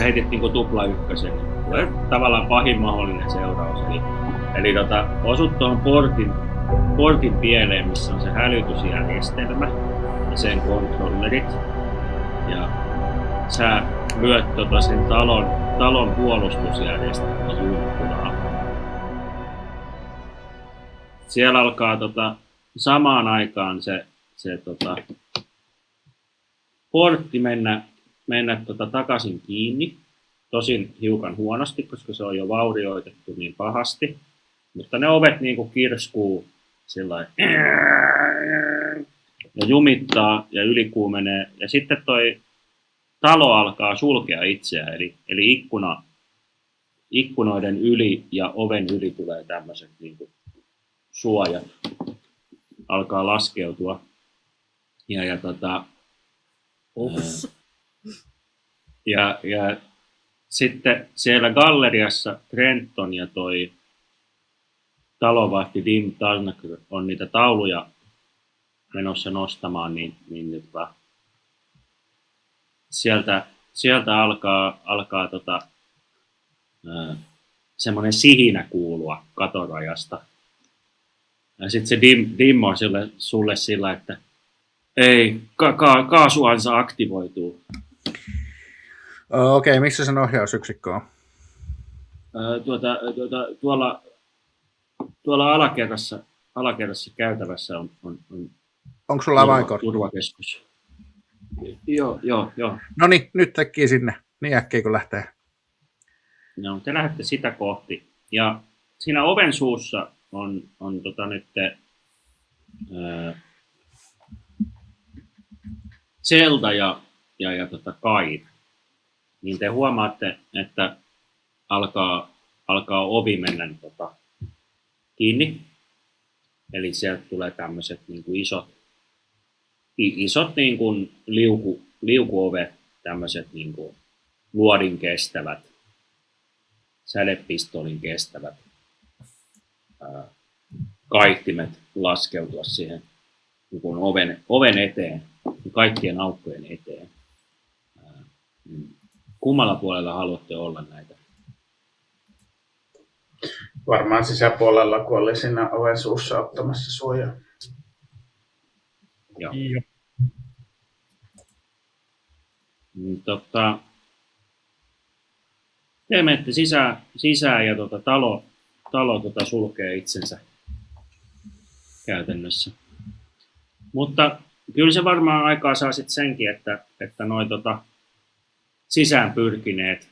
heitit niinku tupla ykkösen. Tulee tavallaan pahin mahdollinen seuraus. Eli osut tuohon portin pieleen, missä on se hälytysjärjestelmä ja sen kontrollerit. Ja sä lyöt sen talon puolustusjärjestelmän juurtunaan. Siellä alkaa samaan aikaan se portti mennä takaisin kiinni. Tosin hiukan huonosti, koska se on jo vaurioitettu niin pahasti. Mutta ne ovet niinku kirskuu sillain ja jumittaa ja ylikuumenee. Ja sitten toi talo alkaa sulkea itseään, eli ikkunoiden yli ja oven yli tulee tämmöiset niinku suojat. Alkaa laskeutua. Ja sitten siellä galleriassa Trenton ja toi talonvahti Dim Tarnaker on niitä tauluja menossa nostamaan, niin sieltä alkaa semmoinen sihinä kuulua katorajasta. Ja sitten se Dim on sulle sillä, että ei, kaasuansa aktivoituu. Okei, missä sen ohjausyksikkö on? Tuolla alakerrassa käytävässä on onko sulla avainkortti? Turvakeskus. Joo. No niin, nyt tekee sinne. Niin äkkiä kun lähtee. No, te lähdette sitä kohti. Ja siinä oven suussa on nyt Zelda ja Kair. Niin te huomaatte, että alkaa ovi mennä kiinni. Eli sieltä tulee tämmöiset niinku isot niinku liukuovet, tämmöiset niinku luodin kestävät, sädepistolin kestävät kaihtimet laskeutua siihen niinku oven eteen, kaikkien aukkojen eteen. Kummalla puolella haluatte olla näitä? Varmaan sisäpuolella, kun oli siinä oven suussa ottamassa suojaa. Joo. Te menette sisään ja talo sulkee itsensä käytännössä. Mutta kyllä se varmaan aikaa saa sitten senkin, että noi sisään pyrkineet,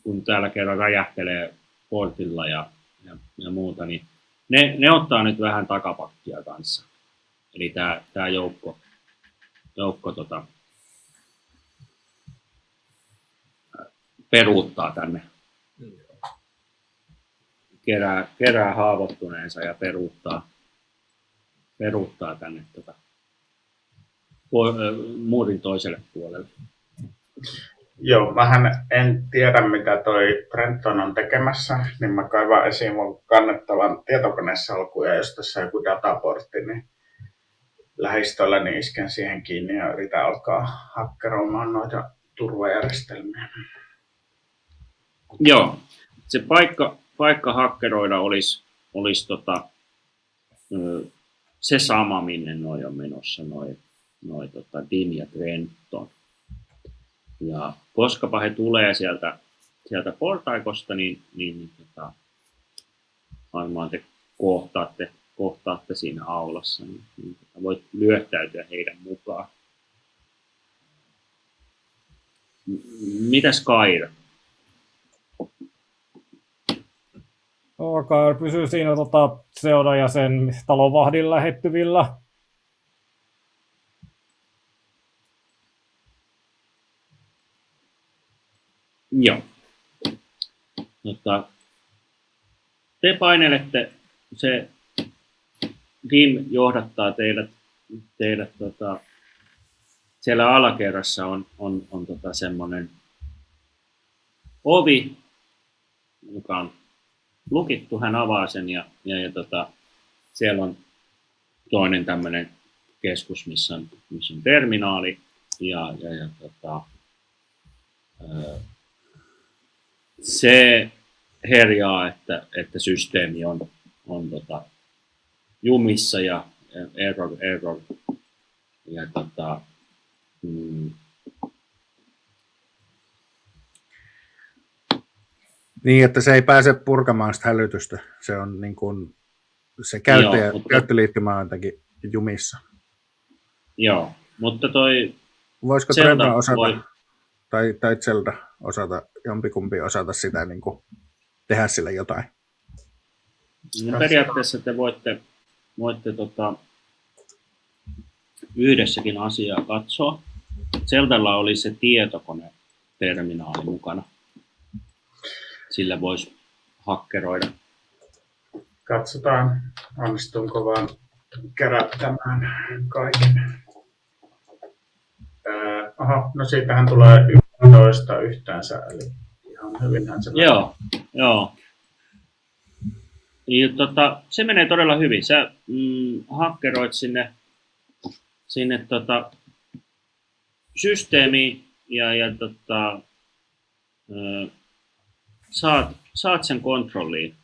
kun täällä kerran räjähtelee portilla ja muuta, niin ne ottaa nyt vähän takapakkia kanssa. Eli tää joukko peruuttaa tänne. Kerää haavoittuneensa ja peruuttaa tänne muurin toiselle puolelle. Joo, mähän en tiedä mitä toi Trenton on tekemässä, niin mä kaivan esiin mun kannettavan tietokonesalkun ja jos tässä on joku dataportti, niin lähistöllä niin isken siihen kiinni ja yritän alkaa hakkeroimaan noita turvajärjestelmiä. Joo, se paikka hakkeroida olisi se sama, minne noi on menossa, noi Dim ja Trenton. Ja koskapa he tulee sieltä portaikosta, niin varmaan te kohtaatte siinä aulassa, niin voit lyöttäytyä heidän mukaan. Mitäs Kair? Kair pysyy siinä Zelda ja sen talonvahdin lähettyvillä. Joo. Te painelette, se Dim johdattaa teidät siellä alakerrassa on semmoinen ovi, joka on lukittu, hän avaa sen ja siellä on toinen tämmöinen keskus, missä on terminaali se herjaa, että systeemi on jumissa ja error. Ja Niin, että se ei pääse purkamaan sitä hälytystä. Se on niin kuin, se käyttöliittymä on jotenkin jumissa. Joo, mutta voisiko Zelda Trevor osata, tai Zelda osata, jompikumpi osata sitä niin kuin, tehdä sille jotain? No, periaatteessa te voitte yhdessäkin asiaa katsoa. Zeldalla oli se tietokoneterminaali mukana. Sillä voisi hakkeroida. Katsotaan, onnistunko vaan kerättämään kaiken. No siitähän tulee 11 yhteensä, eli ihan hyvinhän se menee. Joo. Ja, se menee todella hyvin. Sä hakkeroit sinne systeemiin ja saat sen kontrolliin.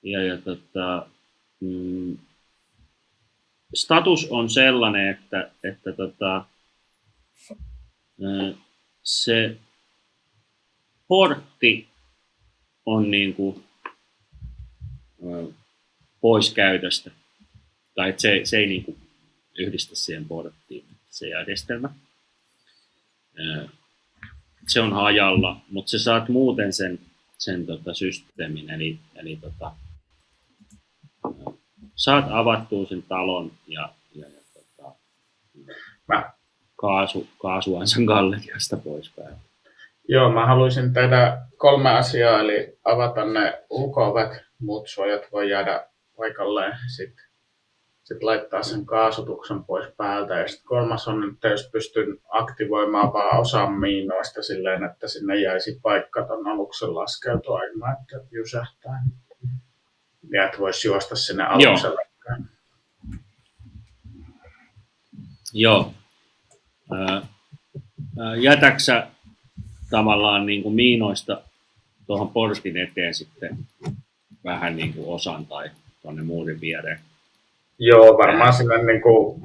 Ja status on sellainen, että se portti on niinku pois käytöstä. Tai että se ei niinku yhdistä siihen porttiin se järjestelmä. Se on hajalla, mutta sä saat muuten sen systeemin, eli saat avattua sen talon ja kaasuansan galleriasta poispäin. Joo, mä haluaisin tehdä 3 asiaa, eli avata ne ulko-ovet, muut suojat voi jäädä paikalleen, sitten laittaa sen kaasutuksen pois päältä. Ja sitten 3 on, että jos pystyn aktivoimaan vaan osan miinoista silleen, että sinne jäisi paikka ton aluksen laskeutua ilman, että jysähtää. Ja että voisi juosta sinne alukselle. Joo. Jätäksä tavallaan niin kuin miinoista tuohon portin eteen sitten vähän niin kuin osan tai tuonne muurin viereen? Joo, varmaan sinne niin kuin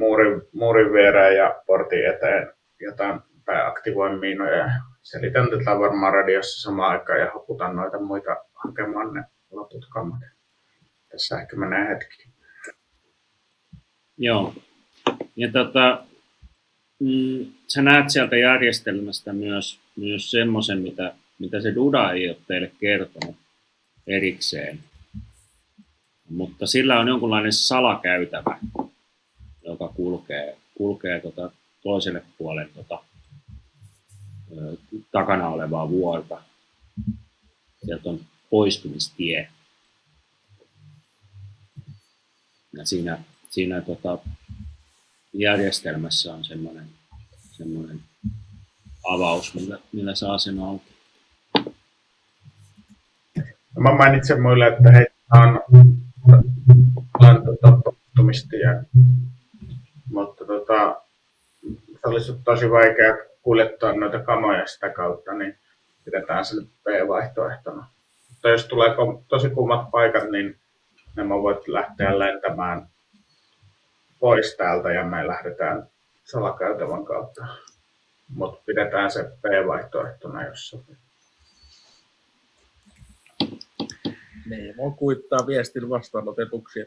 muurin viereen ja portin eteen jotain aktivoin miinoja. Selitän tätä varmaan radiossa samaan aikaan ja haputan noita muita hakemaan ne loput kammat. Tässä ehkä menee hetki. Joo. Ja sä näet sieltä järjestelmästä myös semmoisen, mitä se Duda ei ole teille kertonut erikseen. Mutta sillä on jonkunlainen salakäytävä, joka kulkee toiselle puolelle takana olevaa vuorta. Sieltä on poistumistie. Ja siinä järjestelmässä on semmoinen avaus, millä saa sen auki. Mä mainitsen muille, että heitä on tottumistie, mutta se olisi tosi vaikea kuljettaa noita kamoja sitä kautta, niin pidetään sen B-vaihtoehtona. Mutta jos tulee tosi kummat paikat, niin nämä voit lähteä lentämään pois täältä ja me lähdetään salakäytävän kautta. Mutta pidetään se B-vaihtoehtona, jos sopii. Ne voi kuittaa viestin vastaanotetuksi.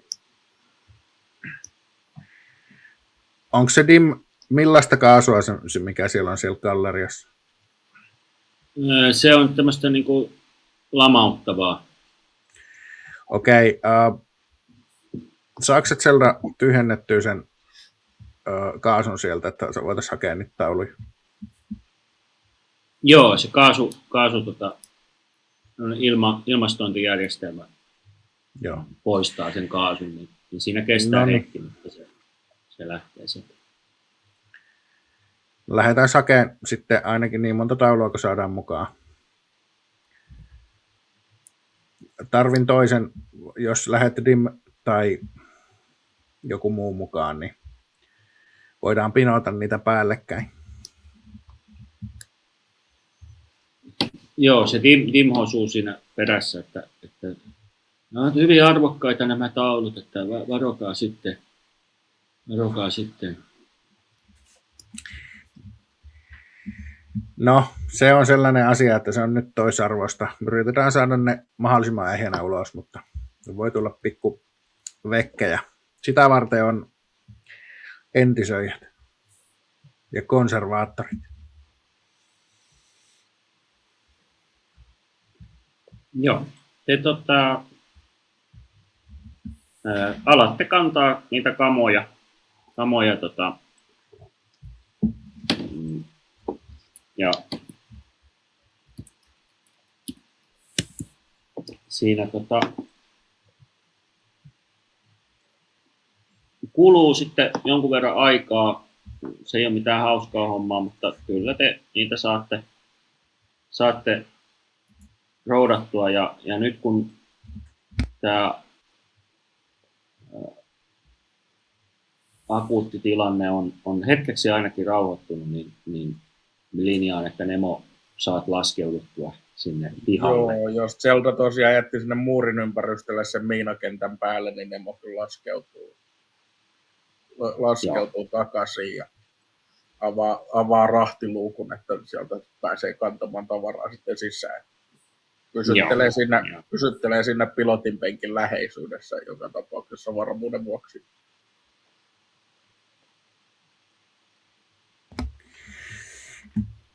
Onko se DIM, millaista kaasua se, mikä siellä on siellä galleriassa? Se on tämmöistä niinku lamauttavaa. Okei. Saako Zelda tyhjennettyä sen kaasun sieltä, että voitaisiin hakea niitä tauluja? Joo, se kaasu ilmastointijärjestelmä Joo. poistaa sen kaasun, niin siinä kestää hetki, mutta se lähtee sieltä. Lähdetään hakemaan sitten ainakin niin monta taulua, kun saadaan mukaan. Tarvin toisen, jos lähdet DIM tai joku muu mukaan, niin voidaan pinota niitä päällekkäin. Joo, se Dim hosuu siinä perässä, että ne ovat hyvin arvokkaita nämä taulut, että varokaa sitten. Varokaa sitten. No, se on sellainen asia, että se on nyt toisarvoista. Yritetään saada ne mahdollisimman ehjänä ulos, mutta voi tulla pikku vekkejä. Sitä varten on entisöijät ja konservaattorit. Joo, te alatte kantaa niitä kamoja ja siinä kuluu sitten jonkun verran aikaa. Se ei ole mitään hauskaa hommaa, mutta kyllä te niitä saatte roudattua ja nyt kun tämä akuutti tilanne on hetkeksi ainakin rauhoittunut, niin linjaan, että Nemo saat laskeuduttua sinne pihalle. Joo, jos Zelda tosiaan jätti sinne muurin ympärystölle sen miinakentän päälle, niin Nemo kyllä laskeutuu takaisin ja avaa rahtiluukun, että sieltä pääsee kantamaan tavaraa sitten sisään. Pysyttelee siinä pilotin penkin läheisyydessä joka tapauksessa varmuuden vuoksi.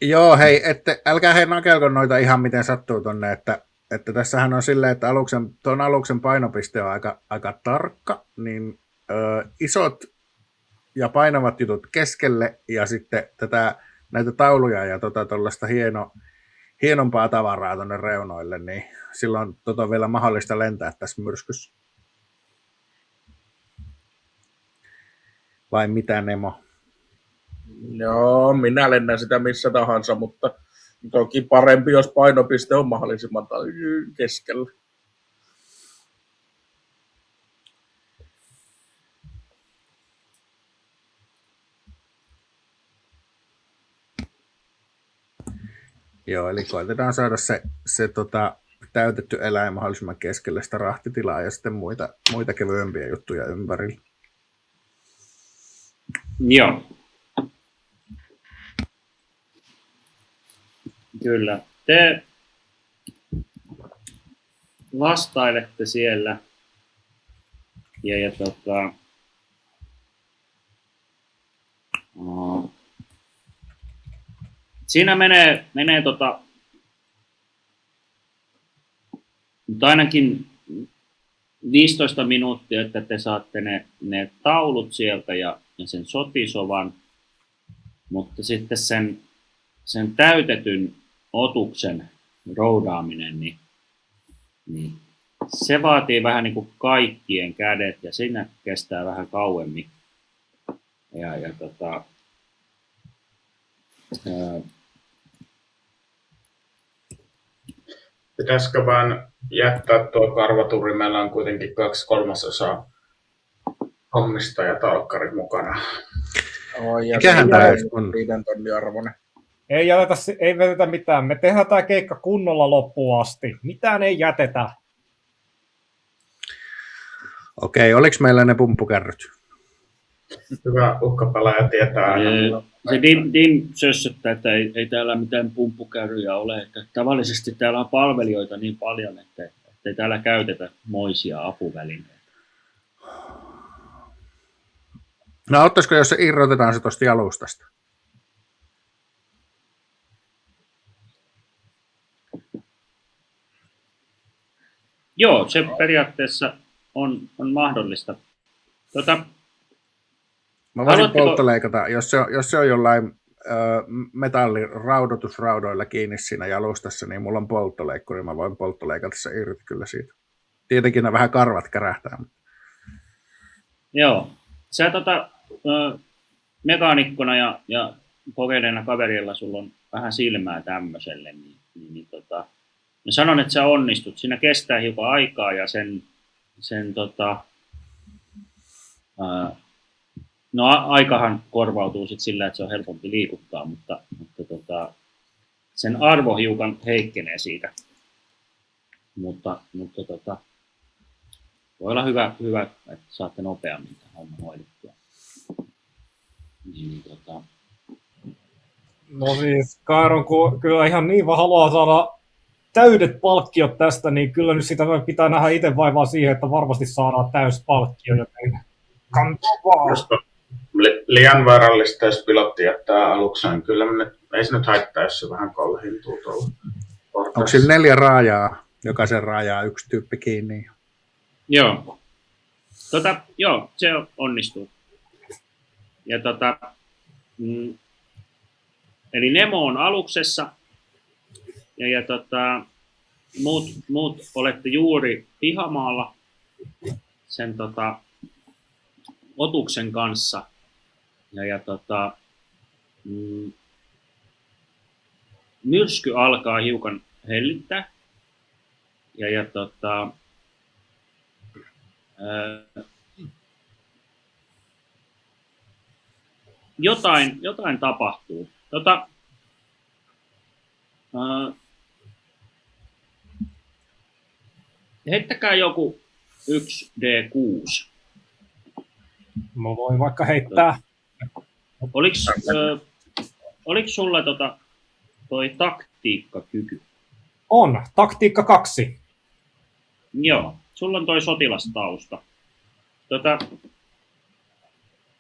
Joo, hei, älkää nakelko noita ihan miten sattuu tonne, että tässähän on silleen, että tuon aluksen painopiste on aika tarkka, niin isot ja painavat jutut keskelle ja sitten näitä tauluja ja tuollaista hienompaa tavaraa tuonne reunoille, niin silloin on vielä mahdollista lentää tässä myrskyssä. Vai mitä, Nemo? Joo, minä lennän sitä missä tahansa, mutta toki parempi, jos painopiste on mahdollisimman keskellä. Joo, eli koitetaan saada se täytetty eläin mahdollisimman keskelle sitä rahtitilaa ja sitten muita kevyempiä juttuja ympärillä. Joo. Kyllä. Te vastailette siellä ja siinä menee mutta ainakin 15 minuuttia, että te saatte ne taulut sieltä ja sen sotisovan, mutta sitten sen täytetyn otuksen roudaaminen, niin se vaatii vähän niin kuin kaikkien kädet ja siinä kestää vähän kauemmin. Pitäisikö vaan jättää tuo karvaturi? Meillä on kuitenkin 2/3 hommista ja talkkari mukana. Mikähän tämä on? 5 tonnin arvoinen. Ei vedetä mitään. Me tehdään tämä keikka kunnolla loppuun asti. Mitään ei jätetä. Okei, oliko meillä ne pumppukärryt? Hyvä uhkapelaaja tietää aina. Se Dim sössöttää, että ei täällä mitään pumppukärryjä ole. Että tavallisesti täällä on palvelijoita niin paljon, että ei täällä käytetä moisia apuvälineitä. No auttaisiko, jos se irrotetaan se tuosta jalustasta? Joo, se periaatteessa on mahdollista. Mä voisin polttoleikata, jos se on jollain metalliraudotusraudoilla kiinni siinä jalustassa, niin mulla on polttoleikkuri, mä voin polttoleikata se irti kyllä siitä. Tietenkin ne vähän karvat kärähtää. Joo, sä mekaanikkona ja kokeneena kaverilla sulla on vähän silmää tämmöiselle, niin mä sanon, että sä onnistut. Siinä kestää hiukan aikaa ja aikahan korvautuu sit sillä, että se on helpompi liikuttaa, mutta sen arvo hiukan heikkenee siitä. Mutta voi olla hyvä, että saatte nopeammin tämän homman hoidettua. Niin, No siis, Kairon, kun kyllä ihan niin vaan haluaa saada täydet palkkiot tästä, niin kyllä nyt sitä pitää nähdä itse vaivaa siihen, että varmasti saadaan täys palkkio, joten kantaa vaan. Liian vaarallista, jos pilotti jättää alukseen. Kyllä ei se nyt haittaa, jos se vähän kolhintuu tuolla. Onko sillä 4 raajaa? Jokaisen raajaa 1 tyyppi kiinni. Joo. Joo, se onnistuu. Ja eli Nemo on aluksessa ja muut olette juuri pihamaalla sen otuksen kanssa ja myrsky alkaa hiukan hellittää ja jotain tapahtuu. Heittäkää joku 1d6. Mä voin vaikka heittää. Oliko sulla toi taktiikkakyky? On, taktiikka 2. Joo, sulla on toi sotilastausta.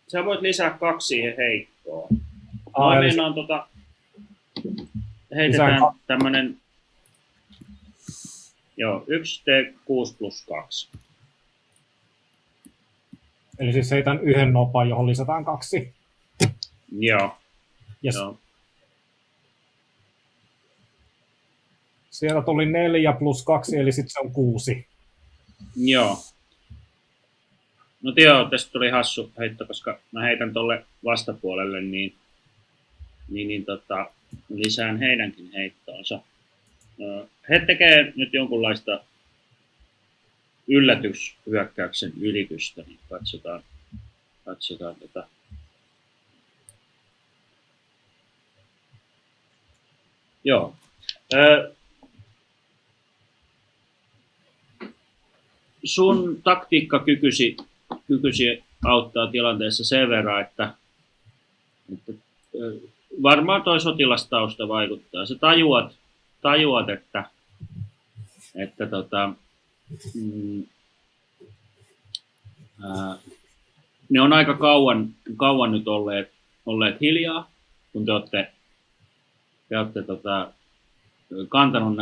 Sä voit lisää 2 siihen heittoon. Meinaan heitetään tämmönen 1d6 plus 2. Eli siis heitän 1 nopan, johon lisätään 2. Joo. Yes. Joo. Sieltä tuli 4 plus 2, eli sitten se on 6. Joo. No joo, tästä tuli hassu heitto, koska mä heitän tolle vastapuolelle, niin lisään heidänkin heittoonsa. He tekee nyt jonkunlaista yllätyshyökkäyksen yritystä, niin katsotaan Joo. Sun taktiikkakykysi auttaa tilanteessa sen verran, että varmaan toi sotilastausta vaikuttaa. Sä tajuat että ne on aika kauan nyt olleet hiljaa, kun te olette kantanut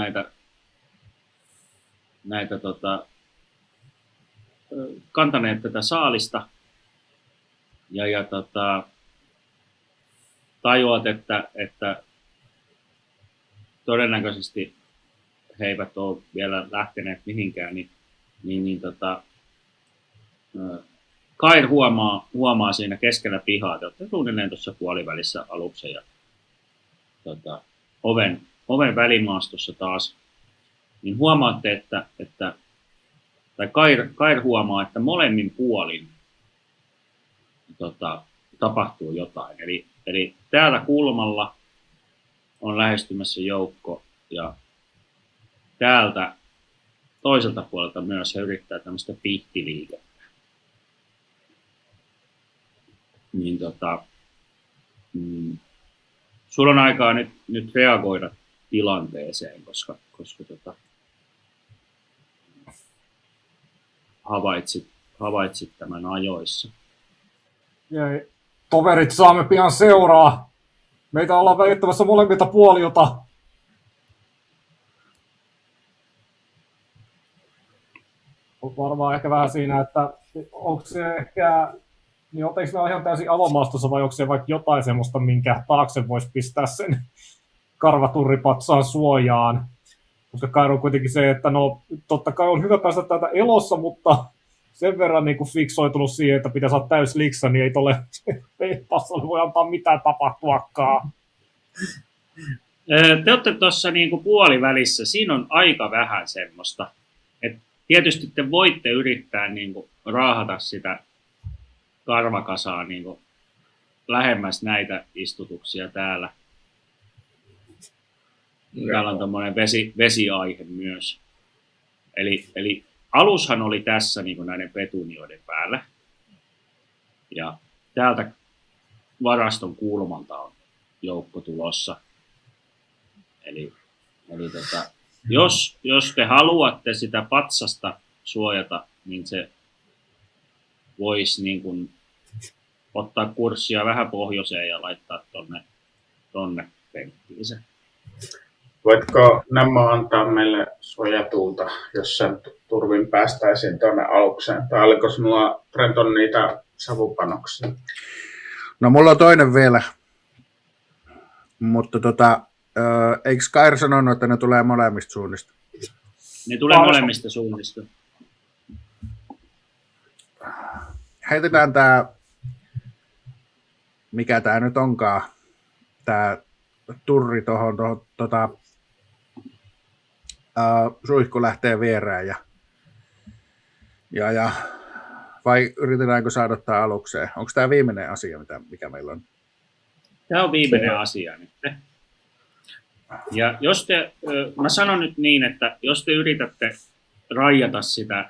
kantaneet tätä saalista ja tajuat, että todennäköisesti he eivät ole vielä lähteneet mihinkään, niin Kair huomaa siinä keskellä pihaa, te olette suunnilleen tuossa puolivälissä aluksen ja oven välimaastossa taas, niin huomaatte, tai Kair huomaa, että molemmin puolin tapahtuu jotain. Eli täällä kulmalla on lähestymässä joukko ja täältä toiselta puolelta myös he yrittää tämmöistä pihtiliikettä. Niin sulla on aikaa nyt reagoida tilanteeseen, koska havaitsit tämän ajoissa. Jei. Toverit, saamme pian seuraa. Meitä ollaan välittämässä molemmilta puolilta. On varmaan ehkä vähän siinä, että onko se ehkä, niin otteiko me ihan täysin avomaastossa vai onko se vaikka jotain semmoista, minkä taakse voisi pistää sen karvaturripatsaan suojaan. Koska Kairo on kuitenkin se, että no totta kai on hyvä päästä täältä elossa, mutta sen verran niin kuin fiksoitunut siihen, että pitäisi olla täys liksa, niin ei tolle passalle voi antaa mitään tapahtuakaan. Te olette tuossa niin puolivälissä, siinä on aika vähän semmoista. Et tietysti te voitte yrittää niin kuin raahata sitä karvakasaa niin kuin lähemmäs näitä istutuksia täällä. Täällä on tommoinen vesiaihe myös. Eli alushan oli tässä niin kuin näiden petunioiden päällä. Ja täältä varaston kulmalta on joukko tulossa. Eli jos te haluatte sitä patsasta suojata, niin se voisi niin kuin ottaa kurssia vähän pohjoiseen ja laittaa tonne penkkiin se. Voitko Nemo antaa meille suojatulta, jos sen turvin päästäisiin tuonne alukseen? Tai oliko sinulla, Trenton, niitä savupanoksia? No mulla on toinen vielä, mutta eikö Kair sanonut, että ne tulee molemmista suunnista? Ne tulee molemmista suunnista. Heitetään tää, mikä tää nyt onkaan, tää turri tohon suihku lähtee vierään ja vai yritetäänkö saada tää alukseen? Onko tää viimeinen asia, mikä meillä on? Tämä on viimeinen asia nyt. Ja mä sanon nyt niin, että jos te yritätte rajata sitä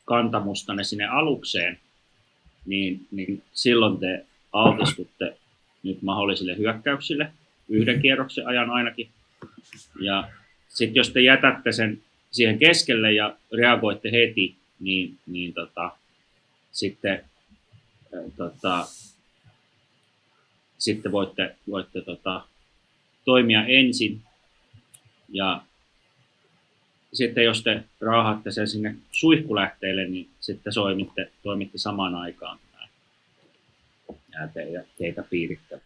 kantamustanne sinne alukseen, niin silloin te altistutte nyt mahdollisille hyökkäyksille yhden kierroksen ajan ainakin. Ja sitten jos te jätätte sen siihen keskelle ja reagoitte heti, niin sitten voitte toimia ensin. Ja sitten jos te raahatte sen sinne suihkulähteelle, niin sitten toimitte samaan aikaan. Ja teitä piirittävät.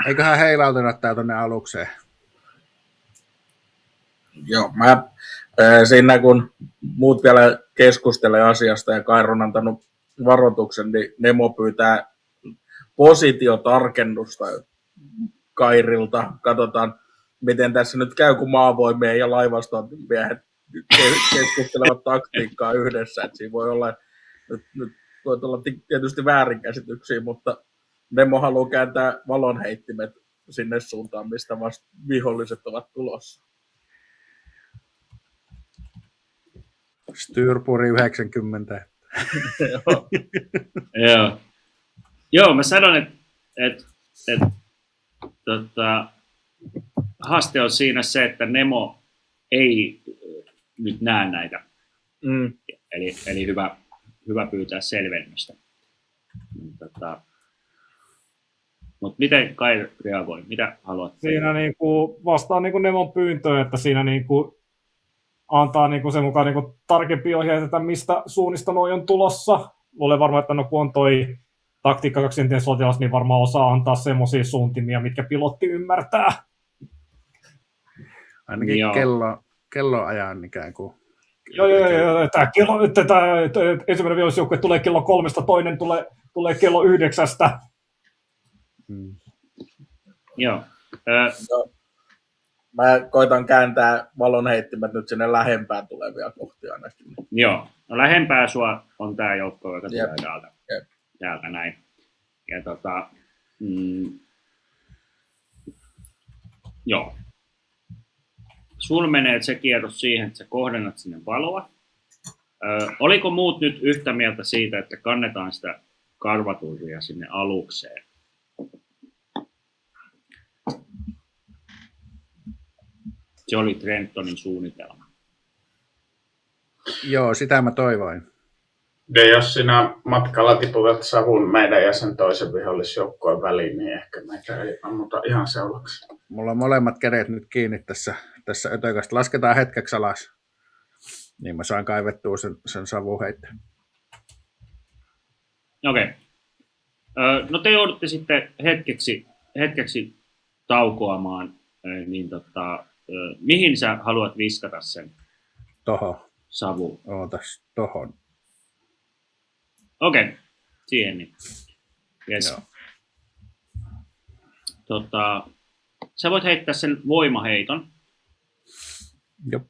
Eiköhän heilauteta tää tonne alukseen. Joo, siinä kun muut vielä keskustelee asiasta ja Kair on antanut varoituksen, niin Nemo pyytää positiotarkennusta Kairilta. Katsotaan, miten tässä nyt käy, kun maavoimien ja laivaston miehet keskustelevat taktiikkaa yhdessä. Et siinä voi olla, nyt voi olla tietysti väärinkäsityksiä, mutta Nemo haluaa kääntää valonheittimet sinne suuntaan, mistä vasta viholliset ovat tulossa. Styrpuri 90. Joo, mä sanon, että haaste on siinä se, että Nemo ei nyt näe näitä. Eli hyvä pyytää selvennystä. Mutta miten Kai reagoi? Mitä haluat? Siinä niinku vastaan niinku Nemon pyyntöön, että siinä niinku antaa niinku sen mukaan niinku tarkempia ohjeita, että mistä suunnista noi on tulossa. Olen varma, että kun on toi taktiikka 2 sotilas, niin varmaan osaa antaa semmoisia suuntimia, mitkä pilotti ymmärtää. Ainakin kelloajan ikään kuin. Joo. Tämä ensimmäinen vihollisjoukkue tulee kello 3, toinen tulee kello 9. Joo. Mä koitan kääntää valonheittimet nyt sinne lähempään tulevia kohtia ainakin. Joo. No lähempää sua on tää joukko, joka tulee täältä näin. Ja joo. Sul menee se kierros siihen, että sä kohdennat sinne valoa. Oliko muut nyt yhtä mieltä siitä, että kannetaan sitä karvaturria sinne alukseen? Se oli Trentonin suunnitelma. Joo, sitä mä toivoin. Ja jos sinä matkalla tiputat savun meidän ja sen toisen vihollisjoukkojen väliin, niin ehkä meitä ei ammuta ihan seuraavaksi. Mulla on molemmat kädet nyt kiinni tässä ötökästä. Lasketaan hetkeksi alas. Niin mä saan kaivettua sen savuheitteen. Okei. No te joudutte sitten hetkeksi taukoamaan. Niin mihin sä haluat viskata sen Tohon. savu? Ootas, tohon. Okei. Siihen niin. Yes. Sä voit heittää sen voimaheiton. Joo.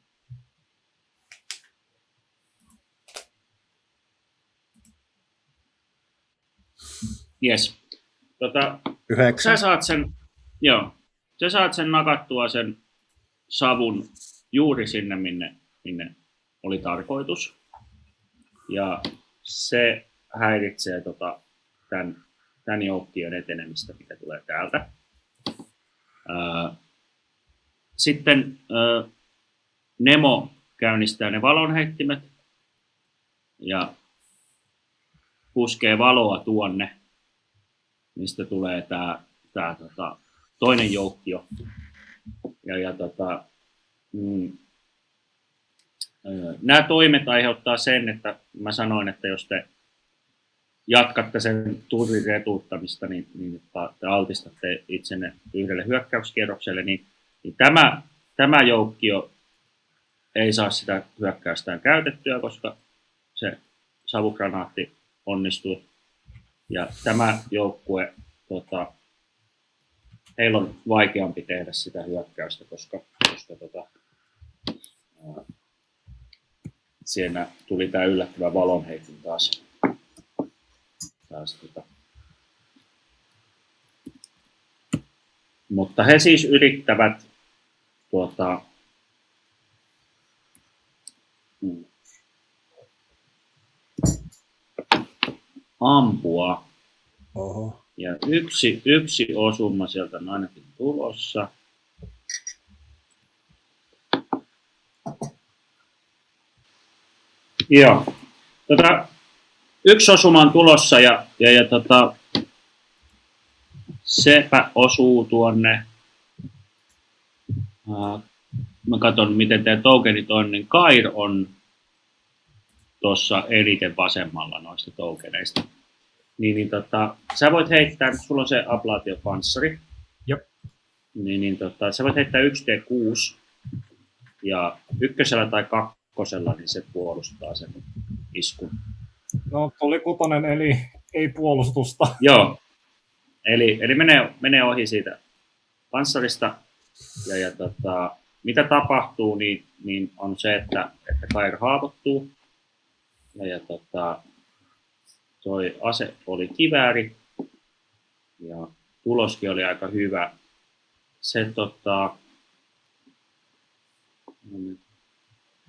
Yes. 9. Sä saat sen nakattua sen savun juuri sinne, minne oli tarkoitus. Ja se häiritsee tämän joukkion etenemistä, mikä tulee täältä. Sitten Nemo käynnistää ne valonheittimet ja puskee valoa tuonne, mistä tulee tämä toinen joukkio. Nämä toimet aiheuttaa sen, että mä sanoin, että jos te jatkatte sen turrin retuuttamista, niin te altistatte itsenne yhdelle hyökkäyskierrokselle, niin tämä joukkio ei saa sitä hyökkäystään käytettyä, koska se savukranaatti onnistui. Ja tämä joukkue, heillä on vaikeampi tehdä sitä hyökkäystä, koska siinä tuli tämä yllättävä valonheitin taas. Mutta he siis yrittävät ampua. Oho. Ja yksi osuma sieltä on ainakin tulossa. Joo. Yksi osuma on tulossa ja sepä osuu tuonne. Mä katson, miten teidän tokenit on, niin Kair on tuossa eniten vasemmalla noista tokeneista. Sä voit heittää, sulla on se ablaatiopanssari. Jep. Sä voit heittää 1d6 ja ykkösellä tai kakkosella, niin se puolustaa sen iskun. No, tuli 6, eli ei puolustusta. Joo. Eli menee ohi siitä panssarista. Ja mitä tapahtuu, niin on se, että Kair haavoittuu. Ja toi ase oli kivääri. Ja tuloskin oli aika hyvä. Se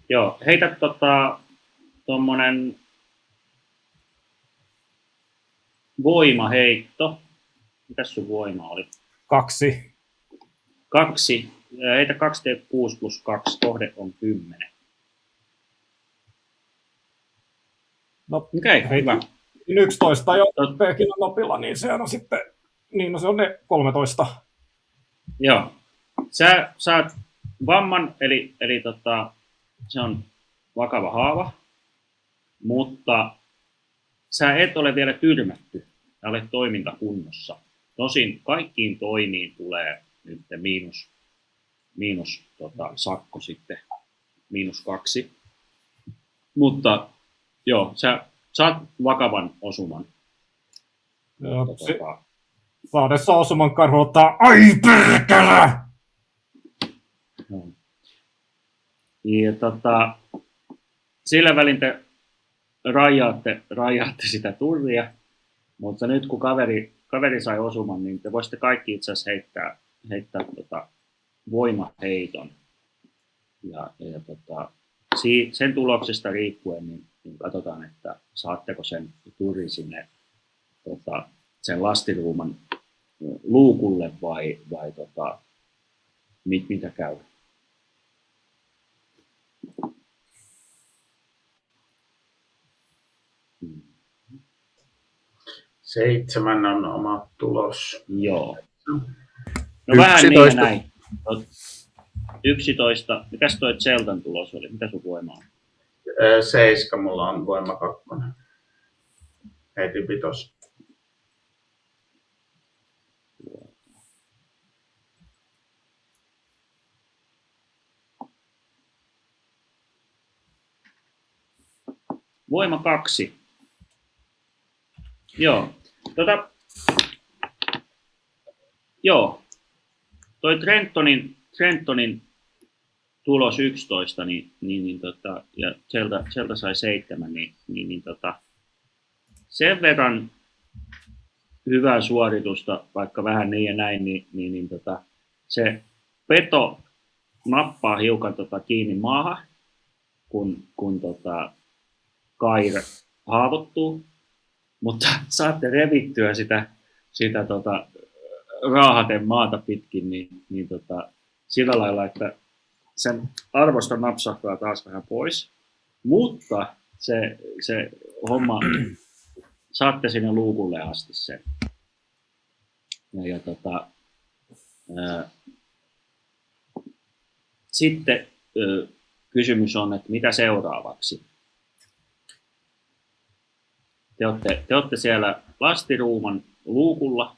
joo, heitä tommonen voimaheitto. Mitäs sun voima oli? 2. 2. Heitä 2d6 plus 2. Kohde on 10. No, Okei, hyvä. 11 jo Pekin on nopilla, niin se on sitten, niin no se on ne 13. Joo. Sä saat vamman, eli se on vakava haava, mutta sä et ole vielä tyrmätty ja olet toimintakunnossa. Tosin kaikkiin toimiin tulee nyt miinus sakko sitten, -2. Mutta joo, sä saat vakavan osuman. Joo, saadessa osuman karhuuttaa, ai perkele! No. Ja sillä välin te rajaatte sitä turria, mutta nyt kun kaveri sai osuman, niin te voisitte kaikki itse asiassa heittää voimaheiton. Ja sen tuloksesta riippuen, niin katsotaan, että saatteko sen turri sinne sen lastiruuman luukulle vai mitä käy. Hmm. 7 on oma tulos. Joo. No vähän niin ja näin. 11. Mikäs toi Zeltan tulos oli? Mitä sun voima on? 7, mulla on voima 2. Heitin 5. Voima 2. Joo. Joo. Toi Trentonin tulos 11, ja sieltä sai 7, sen verran hyvää suoritusta, vaikka vähän niin ja näin, niin se peto nappaa hiukan kiinni maahan, kun Kair haavoittuu, mutta saatte revittyä sitä raahaten maata pitkin, niin sillä lailla, että sen arvosto napsahtaa taas vähän pois, mutta se homma, saatte sinne luukulle asti sen. Sitten kysymys on, että mitä seuraavaksi? Te olette siellä lastiruuman luukulla.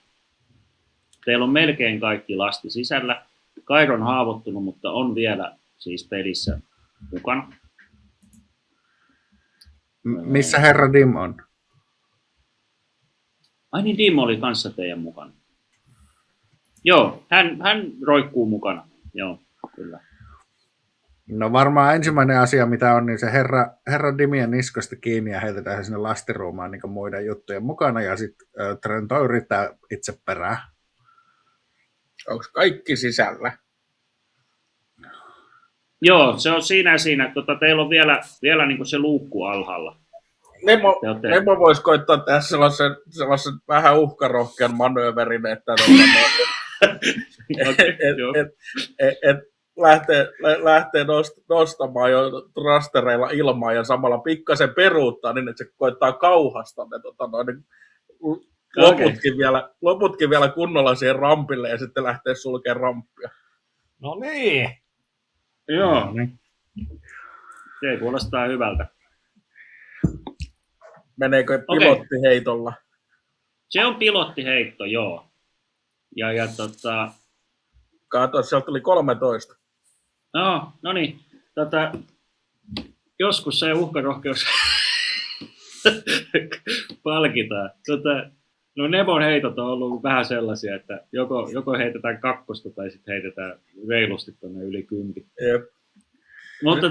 Teillä on melkein kaikki lasti sisällä. Kair on haavoittunut, mutta on vielä siis pelissä mukana. Missä herra Dim on? Ai niin, Dim oli kanssa teidän mukana. Joo, hän roikkuu mukana. Joo, kyllä. No varmaan ensimmäinen asia, mitä on, niin se herra Dimien niskasta kiinni ja heitetään sinne lastiruumaan niin muiden juttujen mukana, ja sitten Trento yrittää itse perään. Onko kaikki sisällä? Joo, se on siinä. Teillä on vielä niin se luukku alhaalla. Nemo voisi koittaa tehdä sellaisen vähän uhkarohkean manööverin, että lähtee nostamaan jo thrustereilla ilmaa ja samalla pikkasen peruuttaa niin, että se koittaa kauhasta ne loputkin vielä kunnolla siihen rampille ja sitten lähtee sulkemaan ramppia. No niin. Joo. Se kuulostaa hyvältä. Meneekö pilottiheitolla? Se on pilottiheitto, joo. Kato, sieltä tuli 13. No niin. Joskus se uhkarohkeus palkitaan. No Nemon heitot on ollut vähän sellaisia, että joko heitetään kakkosta tai sitten heitetään reilusti tuonne yli 10. Jep. Mutta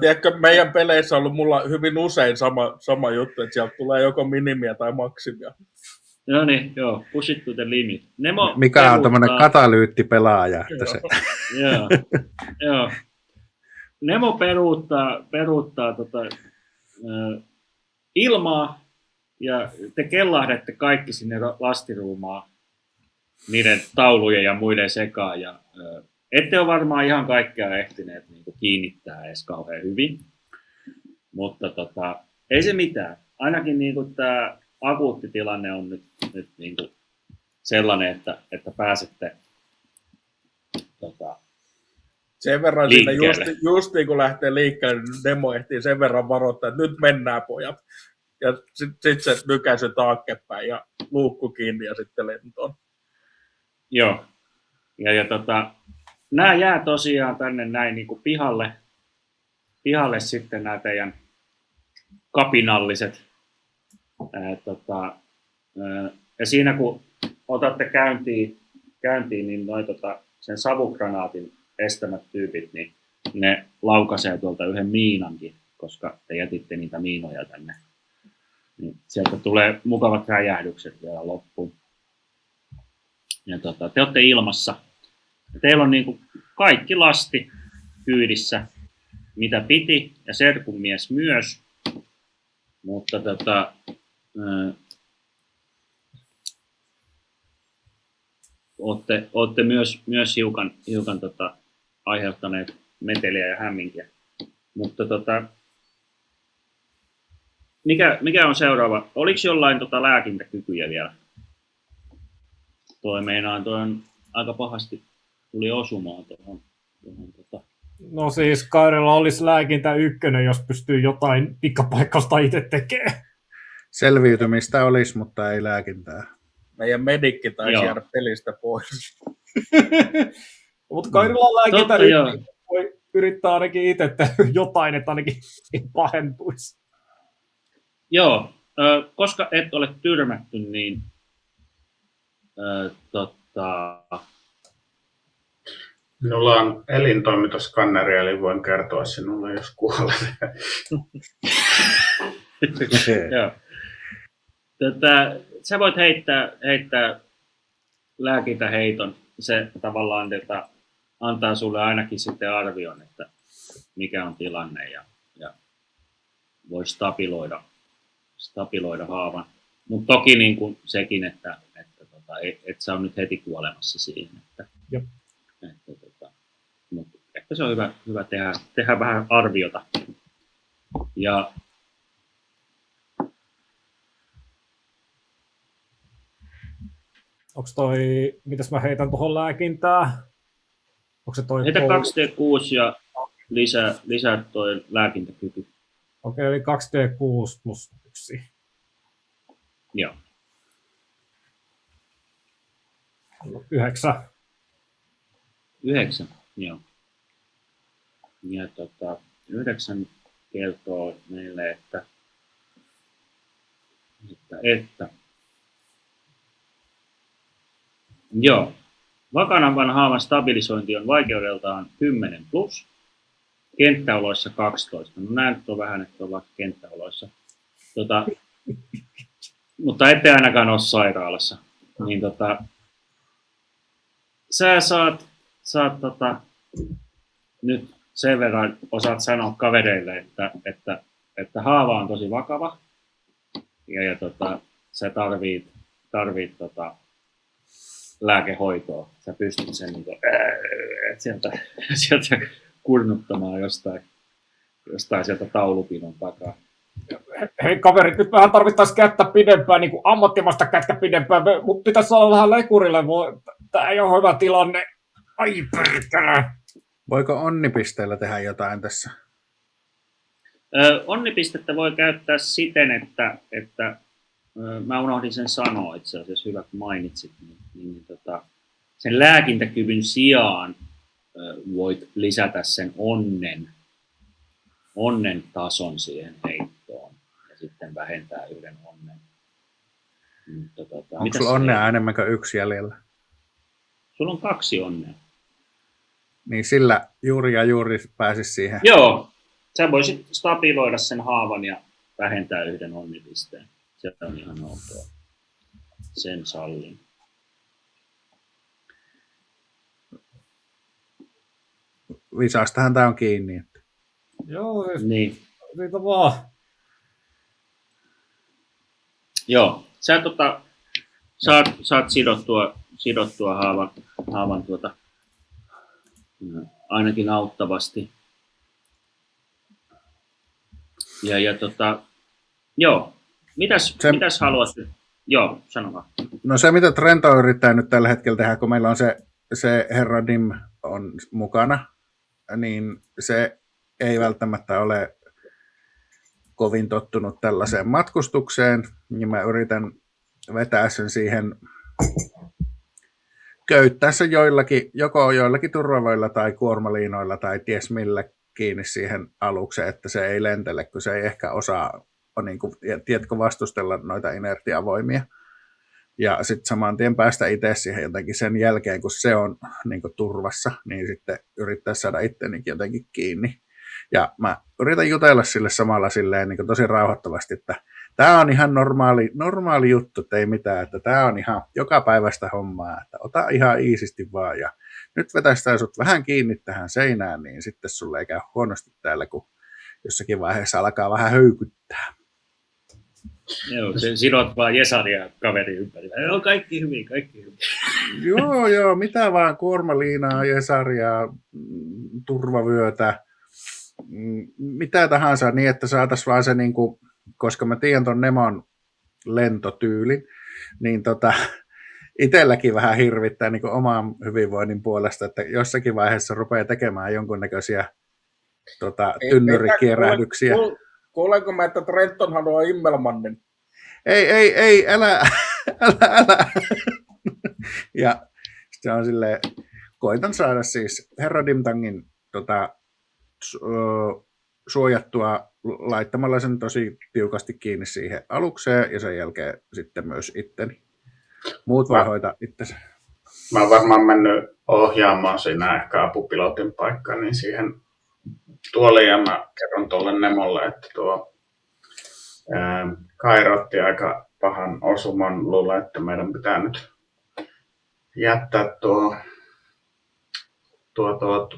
tiedätkö, meidän peleissä on ollut mulla hyvin usein sama juttu, että sieltä tulee joko minimiä tai maksimia. No niin, joo, push it to the limit. Mikä on tämmöinen katalyyttipelaaja? Että se... joo. Nemo peruuttaa ilmaa, ja te kellahdette kaikki sinne lastiruumaan niiden taulujen ja muiden sekaan. Ja, ette ole varmaan ihan kaikkea ehtineet kiinnittää edes kauhean hyvin, mutta ei se mitään. Ainakin tämä akuutti tilanne on nyt sellainen, että pääsette sen verran siinä justiin kun lähtee liikkeelle, niin Nemo ehtii sen verran varoittaa, että nyt mennään pojat. Ja sitten se nykäisy taaksepäin ja luukku kiinni ja sitten lentoon. Joo. Ja nämä jää tosiaan tänne näin niin kuin pihalle sitten nämä teidän kapinalliset. Ja siinä kun otatte käyntiin niin sen savugranaatin estämät tyypit, niin ne laukaisee tuolta yhden miinankin, koska te jätitte niitä miinoja tänne. Niin sieltä tulee mukavat räjähdykset vielä loppuun. Ja te olette ilmassa. Ja teillä on niinku kaikki lasti kyydissä, mitä piti, ja serkunmies myös. Mutta olette myös hiukan aiheuttaneet meteliä ja hämminkiä. Mutta mikä on seuraava? Oliko jollain lääkintäkykyjä vielä? Toi on aika pahasti tuli osumaan tuohon. No siis Kairilla olisi lääkintä 1, jos pystyy jotain pikkapaikkausta itse tekemään. Selviytymistä olisi, mutta ei lääkintää. Meidän medikki taisi jäädä pelistä pois. Mutta Kairilla on lääkintä 1, voi yrittää ainakin itse tehdä jotain, että ainakin pahentuisi. Joo, koska et ole tyrmätty, niin Minulla on elintoimituskanneri, eli voin kertoa sinulle, jos kuolet. Joo. sä voit heittää lääkintäheiton. Se tavallaan antaa sulle ainakin sitten arvion, että mikä on tilanne ja voi stabiloida haavan. Mutta toki niin kuin sekin, että et sä on nyt heti kuolemassa siihen. Mutta ehkä se on hyvä tehdä vähän arviota. Ja Onks mitäs mä heitän tuohon lääkintää? Onko se toi heitä 2D6 ja lisää toi lääkintäkyky. Okei, eli 2D6 plus 1. Joo. 9. 9, joo. Ja 9 kertoo meille, että joo. Vakanavan haavan stabilisointi on vaikeudeltaan 10 plus. Kenttäoloissa 12. No nämä nyt on vähän, että ovat kenttäoloissa. Mutta ette ainakaan ole sairaalassa. Niin sä saat nyt sen verran osaat sanoa kavereille, että haava on tosi vakava. Ja sä tarvit lääkehoitoa. Sä pystyt sen niin kuin, sieltä kurnuttamaan jostain sieltä taulupinon takaa. Hei kaverit, nyt vähän tarvittaisiin kättä pidempään, niin kuin ammattimaista kättä pidempään. Mutta pitäisi olla vähän lekurille. Tämä ei ole hyvä tilanne. Ai perkele. Voiko onnipisteellä tehdä jotain tässä? Onnipistettä voi käyttää siten, että mä unohdin sen sanoa itse asiassa, hyvä kun mainitsit, niin sen lääkintäkyvyn sijaan voit lisätä sen onnen tason siihen heittoon ja sitten vähentää yhden onnen. Onko sulla onnea enemmän kuin 1 jäljellä? Sulla on 2 onnea. Niin sillä juuri pääsisi siihen. Joo, sä voisit stabiloida sen haavan ja vähentää yhden onnipisteen. Se on ihan outoa. Sen sallin. Visaastahan tää on kiinni. Joo, siis Niin. siitä vaan. Joo, sä saat sidottua haavan ainakin auttavasti. Ja joo. Mitäs haluaisit? Joo, sano vaan. No se, mitä Trento yrittää nyt tällä hetkellä tehdä, kun meillä on se herra Dim on mukana, niin se ei välttämättä ole kovin tottunut tällaiseen matkustukseen, niin mä yritän vetää sen siihen, köyttää sen joko joillakin turvavoilla tai kuormaliinoilla tai ties millä kiinni siihen alukseen, että se ei lentele, kun se ei ehkä osaa niin kuin, tiedätkö, vastustella noita inertiavoimia. Ja sitten saman tien päästä itse siihen jotenkin sen jälkeen, kun se on niin kuin turvassa, niin sitten yrittää saada ittenikin jotenkin kiinni. Ja mä yritän jutella sille samalla silleen niin kuin tosi rauhoittavasti, että tämä on ihan normaali juttu, että ei mitään, että tämä on ihan joka päivästä hommaa, että ota ihan iisisti vaan ja nyt vetäistään sut vähän kiinni tähän seinään, niin sitten sulle ei käy huonosti täällä, kun jossakin vaiheessa alkaa vähän höykyttää. Joo, sidot vaan Jesaria kaveri ympärillä. Joo, kaikki hyvin. Joo, mitä vaan, kuormaliinaa, Jesaria, turvavyötä, mitä tahansa, niin että saataisiin vaan se, niin kuin, koska mä tiedän ton Nemon lentotyylin, niin itselläkin vähän hirvittää niin kuin oman hyvinvoinnin puolesta, että jossakin vaiheessa rupeaa tekemään jonkunnäköisiä tynnyrikierähdyksiä. Kuulenko mä, että Trenton haluaa Immelmannin? Ei, älä. Ja se on silleen, koitan saada siis herra Dimtangin suojattua laittamalla sen tosi tiukasti kiinni siihen alukseen ja sen jälkeen sitten myös itteni. Muut voi hoitaa itsensä. Mä oon varmaan mennyt ohjaamaan siinä ehkä apupilotin paikkaan, niin siihen tuoliin ja mä kerron tuolle Nemolle, että tuo Kairo otti aika pahan osuman. Luulen, että meidän pitää nyt jättää tuo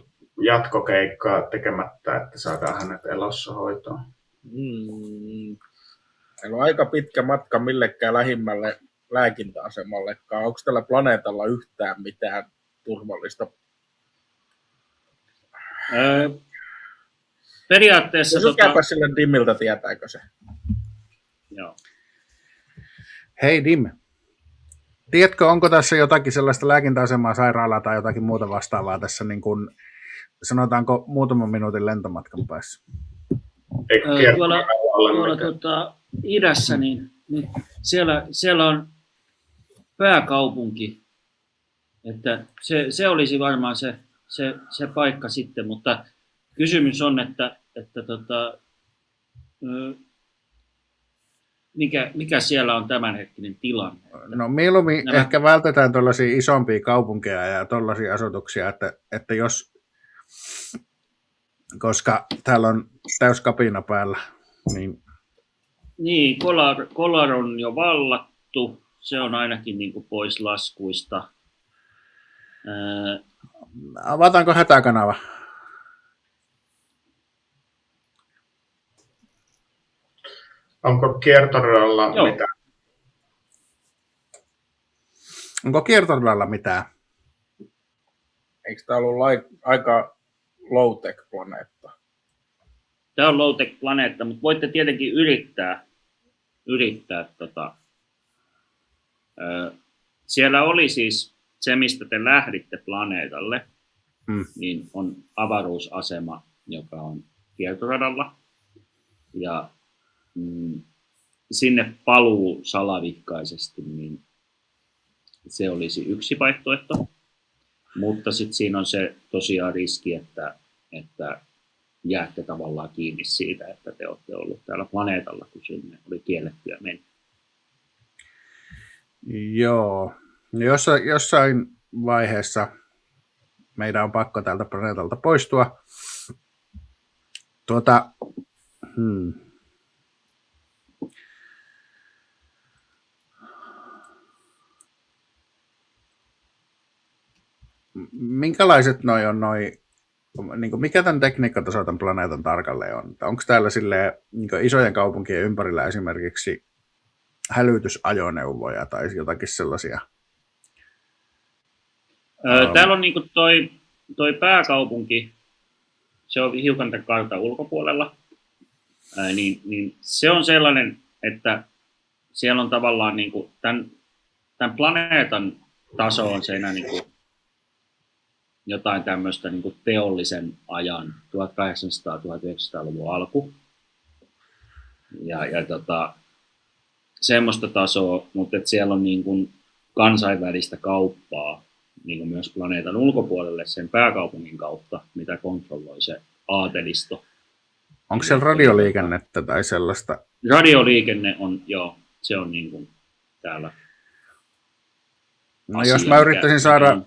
jatkokeikkaa tekemättä, että saadaan hänet elossa hoitoon. Meillä on aika pitkä matka millekään lähimmälle lääkintäasemallekaan. Onko tällä planeetalla yhtään mitään turvallista? Periaatteessa... Kysykääpä sille Dimiltä, tietääkö se? Joo. Hei Dim, tiedätkö, onko tässä jotakin sellaista lääkintäasemaa, sairaalaa tai jotakin muuta vastaavaa tässä, niin kuin, sanotaanko muutaman minuutin lentomatkan päässä? Tuolla idässä, niin siellä on pääkaupunki, että se olisi varmaan se paikka sitten, mutta kysymys on, että mikä siellä on tämänhetkinen tilanne? No mieluummin ehkä vältetään tuollaisia isompia kaupunkeja ja tuollaisia asutuksia, että jos, koska täällä on täys kapina päällä, niin... Niin, Kolar on jo vallattu, se on ainakin niin kuin pois laskuista. Avataanko hätäkanava? Onko kiertoradalla mitään? Onko kiertoradalla mitään? Eikö tämä ollut aika low-tech-planeetta? Tämä on low-tech-planeetta, mutta voitte tietenkin yrittää siellä oli siis se, mistä te lähditte planeetalle, niin on avaruusasema, joka on kiertoradalla. Ja sinne paluu salavihkaisesti, niin se olisi yksi vaihtoehto. Mutta sitten siinä on se tosiaan riski, että jäätte tavallaan kiinni siitä, että te olette ollut täällä planeetalla, kun sinne oli kiellettyä mennä. Joo. Jossain vaiheessa meidän on pakko tältä planeetalta poistua. Minkälaiset niin mikä tämän tekniikkataso tämän planeetan tarkalleen on? Onko täällä niin isojen kaupunkien ympärillä esimerkiksi hälytysajoneuvoja tai jotakin sellaisia? Täällä on niin toi pääkaupunki, se on hiukan tämän kartan ulkopuolella, niin se on sellainen, että siellä on tavallaan niin kuin tämän planeetan taso on siinä niin kuin jotain tämmöistä niin kuin teollisen ajan 1800-1900-luvun alku. Ja semmoista tasoa, mutta siellä on niin kuin kansainvälistä kauppaa niin kuin myös planeetan ulkopuolelle sen pääkaupungin kautta, mitä kontrolloi se aatelisto. Onko siellä radioliikennettä tai sellaista? Radioliikenne on, joo, se on niin kuin täällä. No jos mä yrittäisin saada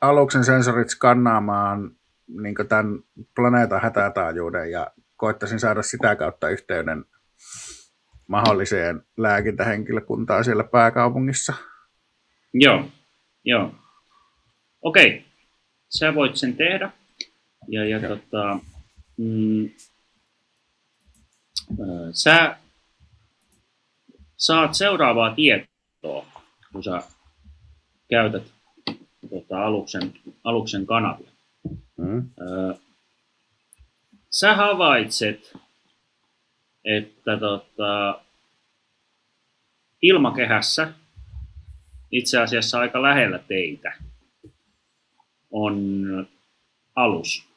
aluksen sensorit skannaamaan niin tämän planeetan hätätaajuuden ja koittaisin saada sitä kautta yhteyden mahdolliseen lääkintähenkilökuntaan siellä pääkaupungissa. Joo. Okei, sä voit sen tehdä. Sä saat seuraavaa tietoa, kun sä käytät aluksen kanavia. Sä havaitset, että ilmakehässä itse asiassa aika lähellä teitä on alus.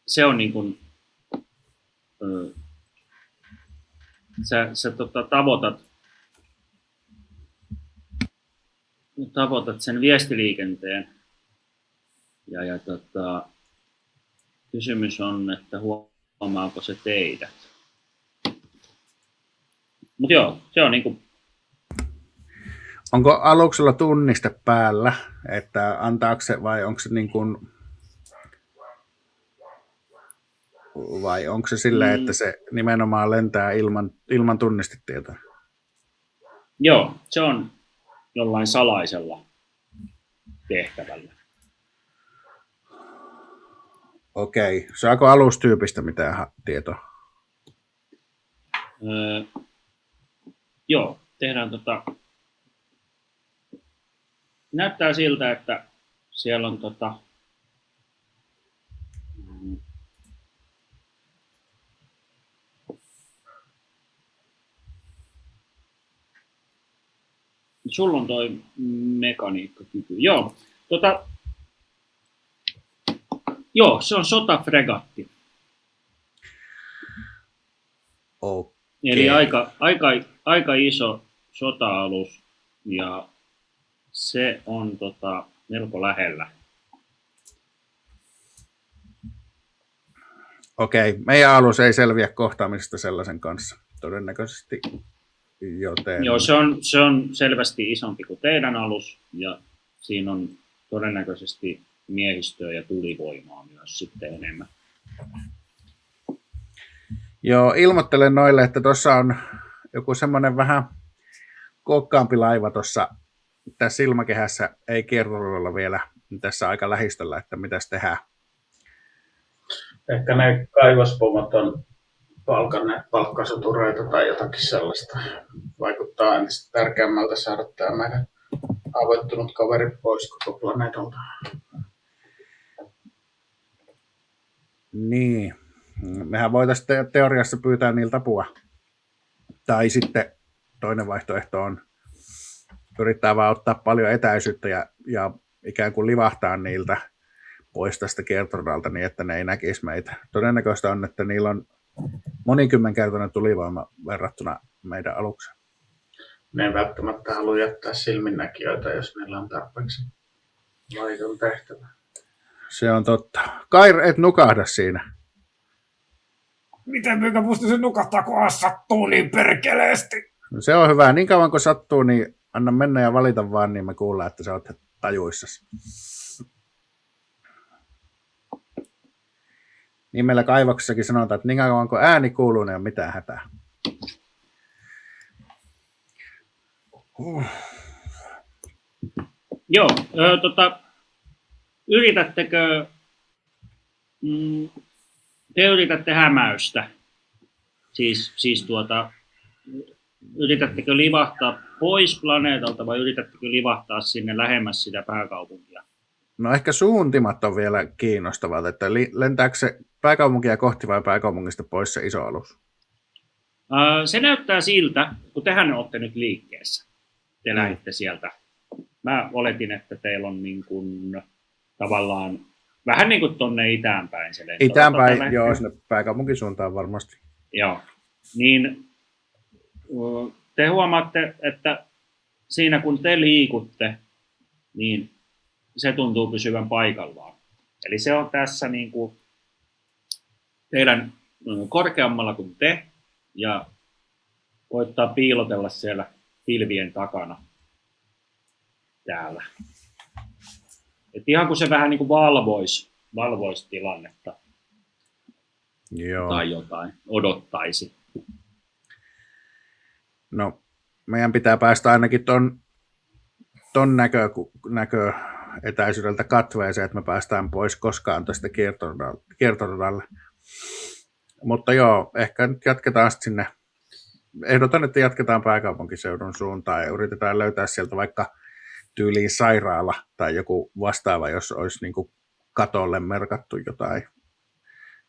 Se on niin kuin, sä tavoitat sen viestiliikenteen ja kysymys on, että huomaako se teidät. Mutta joo, se on niinku. Onko aluksella tunniste päällä, että antaako se vai onko se niin kuin, vai onko se silleen, että se nimenomaan lentää ilman tunnistetietoa? Joo, se on jollain salaisella tehtävällä. Okei. Saako alustyypistä mitään tietoa? Joo, tehdään näyttää siltä, että siellä on sulla on toi mekaniikkakyky. Joo, joo, se on sotafregatti. Okay. Eli aika iso sota-alus ja se on melko lähellä. Okei, meidän alus ei selviä kohtaamisesta sellaisen kanssa todennäköisesti, joten... Joo, se on selvästi isompi kuin teidän alus ja siinä on todennäköisesti miehistöä ja tulivoimaa myös sitten enemmän. Joo, ilmoittelen noille, että tuossa on joku semmoinen vähän kokkaampi laiva tuossa tässä ilmakehässä, ei kiertoradalla vielä tässä aika lähistöllä, että mitäs tehdään. Ehkä ne kaivospomot on palkanneet palkkasotureita tai jotakin sellaista. Vaikuttaa entistä tärkeämmältä saada tämä meidän avoittunut kaveri pois koko planeetalta. Niin, mehän voitaisiin teoriassa pyytää niiltä apua. Tai sitten toinen vaihtoehto on yrittää vaan ottaa paljon etäisyyttä ja ikään kuin livahtaa niiltä pois tästä kiertoradalta niin, että ne ei näkisi meitä. Todennäköistä on, että niillä on monikymmenkertainen tulivoima verrattuna meidän alukseen. Ne ei välttämättä halua jättää silminnäkijöitä, jos meillä on tarpeeksi laiton tehtävä. Se on totta. Kair, et nukahda siinä. Miten minkä musta se nukahtaa, kun sattuu niin perkeleesti? No, se on hyvä. Niin kauan kun sattuu, niin anna mennä ja valita vaan, niin me kuullaan, että sä oot tajuissasi. Niin meillä kaivoksessakin sanotaan, että niin kauan kun ääni kuuluu, niin ei ole mitään hätää. Joo, yritättekö, te yritätte hämäystä, siis yritättekö livahtaa pois planeetalta vai yritättekö livahtaa sinne lähemmäs sitä pääkaupunkia? No ehkä suuntimat on vielä kiinnostavat, että lentääkö se pääkaupunkia kohti vai pääkaupungista pois se iso alus? Se näyttää siltä, kun tehän olette nyt liikkeessä. Te lähditte sieltä. Mä oletin, että teillä on niin kuin, tavallaan vähän niin kuin tuonne itäänpäin se lento. Itäänpäin, joo, sinne pääkaupunkisuuntaan varmasti. Joo, niin te huomaatte, että siinä kun te liikutte, niin se tuntuu pysyvän paikallaan. Eli se on tässä niin kuin teidän korkeammalla kuin te ja koittaa piilotella siellä pilvien takana täällä. Et ihan kun se vähän niin kuin valvoisi tilannetta. Joo. Tai jotain, odottaisi. No, meidän pitää päästä ainakin ton näköetäisyydeltä katveeseen, että me päästään pois koskaan tästä kiertoradalle. Mutta joo, ehkä nyt jatketaan sinne. Ehdotan, että jatketaan pääkaupunkiseudun suuntaan ja yritetään löytää sieltä vaikka tyyliin sairaala tai joku vastaava, jos olisi niin kuin katolle merkattu jotain.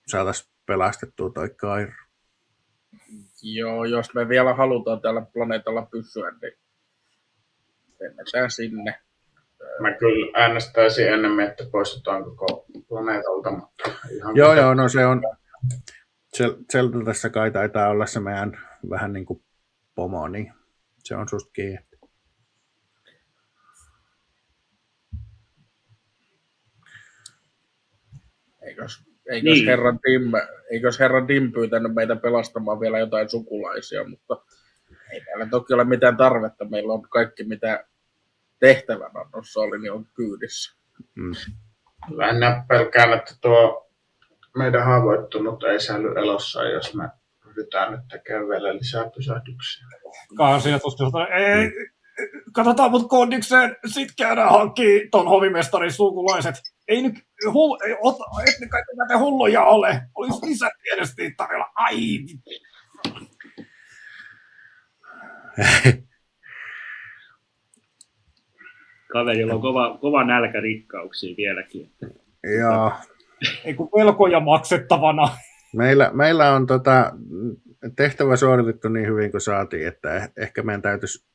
Saataisiin pelastettua toi Kair. Joo, jos me vielä halutaan tällä planeetalla pysyä, niin mennään sinne. Mä kyllä äänestäisin enemmän, että poistutaan koko planeetalta, mutta ihan Joo, no se on, Zelda tässä kai taitaa olla se meidän vähän niin kuin pomo, niin se on susta kiinni. Eikös herra Dim pyytänyt meitä pelastamaan vielä jotain sukulaisia, mutta ei meillä toki ole mitään tarvetta. Meillä on kaikki, mitä tehtävänannossa oli, niin on kyydissä. Lähinnä pelkään, että tuo meidän haavoittunut ei säily elossa, jos me ryhdytään nyt tekemään vielä lisää pysähdyksiä. Siinä tuskin ei, katsotaan mut kondikseen, sit käydään hankkii ton hovimestarin sukulaiset. Ei nyt, et ne kaikki näitä hulluja ole. Olis lisää tietysti tarjolla. Ai! Kaverilla on kova nälkä rikkauksiin vieläkin. Joo. Ei kun velkoja maksettavana. Meillä on tehtävä suoritettu niin hyvin kuin saatiin, että ehkä meidän täytyisi